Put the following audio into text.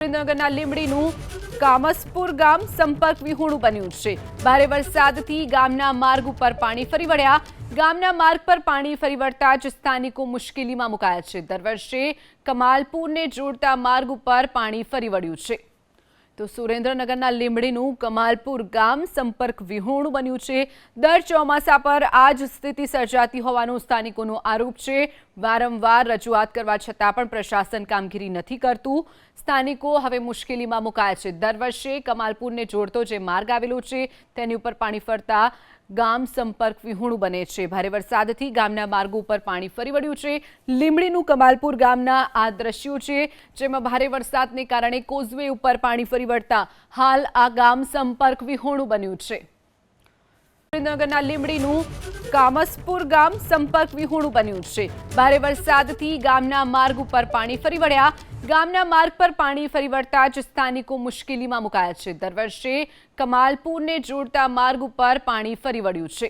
સુરેન્દ્રનગરના લીંબડીનું કામસપુર ગામ સંપર્ક વિહોણું બન્યું છે। ભારે વરસાદથી ગામના માર્ગ ઉપર પાણી ફરી વળ્યા। ગામના માર્ગ પર પાણી ફરી વળતા જ સ્થાનિકો મુશ્કેલીમાં મુકાયા છે। દર વર્ષે કમાલપુરને જોડતા માર્ગ ઉપર પાણી ફરી વળ્યું છે। તો સુરેન્દ્રનગરના લીંબડીનું કમાલપુર ગામ સંપર્ક વિહોણું બન્યું છે। દર ચોમાસા પર આ જ સ્થિતિ સર્જાતી હોવાનો સ્થાનિકોનો આરોપ છે। વારંવાર રજૂઆત કરવા છતાં પણ પ્રશાસન કામગીરી નથી કરતું। સ્થાનિકો હવે મુશ્કેલીમાં મુકાયા છે। દર વર્ષે કમાલપુરને જોડતો જે માર્ગ આવેલો છે તેની ઉપર પાણી ફરતા ગામ સંપર્ક વિહોણું બને છે। ભારે વરસાદથી ગામના માર્ગો ઉપર પાણી ફરી વળ્યું છે। લીંબડીનું કમાલપુર ગામના આ દ્રશ્યો છે, જેમાં ભારે વરસાદને કારણે કોઝવે ઉપર પાણી ફરી વળતા હાલ આ ગામ સંપર્ક વિહોણું બન્યું છે। સુરેન્દ્રનગરના લીંબડીનું કામસપુર ગામ સંપર્ક વિહોણું બન્યું છે। ભારે વરસાદથી ગામના માર્ગ ઉપર પાણી ફરી વળ્યા। ગામના માર્ગ પર પાણી ફરી વળતા જ સ્થાનિકો મુશ્કેલીમાં મુકાયા છે। દર વર્ષે કમાલપુરને જોડતા માર્ગ ઉપર પાણી ફરી વળ્યું છે।